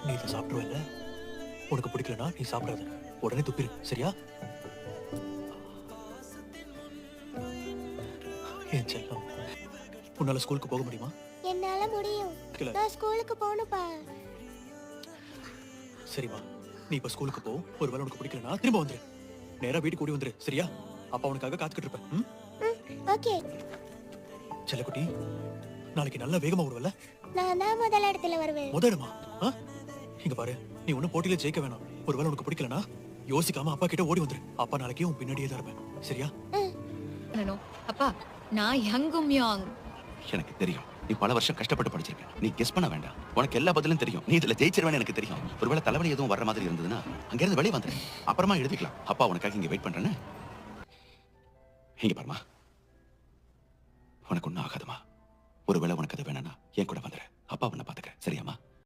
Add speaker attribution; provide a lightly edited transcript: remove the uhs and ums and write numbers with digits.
Speaker 1: நீ இதை சாப்பிடுவல்ல? உனக்கு பிடிக்கலனா நீ சாப்பிடாத. உடனே துப்பிரு, சரியா? என் செல்லம், உன்னால ஸ்கூலுக்கு போக முடியுமா?
Speaker 2: என்னால முடியும்.
Speaker 1: இல்ல.
Speaker 2: நான் ஸ்கூலுக்கு போகணும்ப்பா.
Speaker 1: சரிம்மா, நீ இப்ப ஸ்கூலுக்கு போ. ஒருவேளை உனக்கு பிடிக்கலனா திரும்ப வந்துரு. நேரா வீட்டுக்கு ஓடி வந்துரு, சரியா? அப்பா உனக்காக காத்துக்கிட்டு இருப்பேன்.
Speaker 2: ஓகே.
Speaker 1: செல்லக்குட்டி, நாளைக்கு நல்லா வேகமா ஓடுவல்ல?
Speaker 2: நான் தான் முதல் இடத்துல வருவேன்.
Speaker 1: முதலுமா? இங்க பாரு, நீ ஒன்னும் போட்டியில ஜெயிக்க வேணாம். ஒருவேளை உனக்கு பிடிக்கலனா யோசிக்காம அப்பா கிட்ட ஓடி வந்துரு. அப்பா நாளைக்கு உன் பின்னாடியே தான் இருப்பேன், சரியா?
Speaker 3: அப்பா, நான் யங்கும் யாங்.
Speaker 4: எனக்கு தெரியும், நீ பல வருஷம் கஷ்டப்பட்டு படிச்சிருக்க. நீ கெஸ் பண்ண வேண்டாம். உனக்கு எல்லா பதிலும் தெரியும். நீ இதுல ஜெயிச்சிருவேன்னு எனக்கு தெரியும். ஒருவேளை தலைவலி எதுவும் வர்ற மாதிரி இருந்ததுன்னா அங்கிருந்து வெளியே வந்துரு. அப்புறமா எழுதிக்கலாம். அப்பா உனக்காக இங்க வெயிட் பண்றேன்னு. இங்க பாருமா, உனக்கு ஒன்னும் ஆகாதுமா. ஒருவேளை உனக்கு அது வேணும்னா என் கூட வந்துரு. அப்பா உன்னை பாத்துக்க, சரியாமா?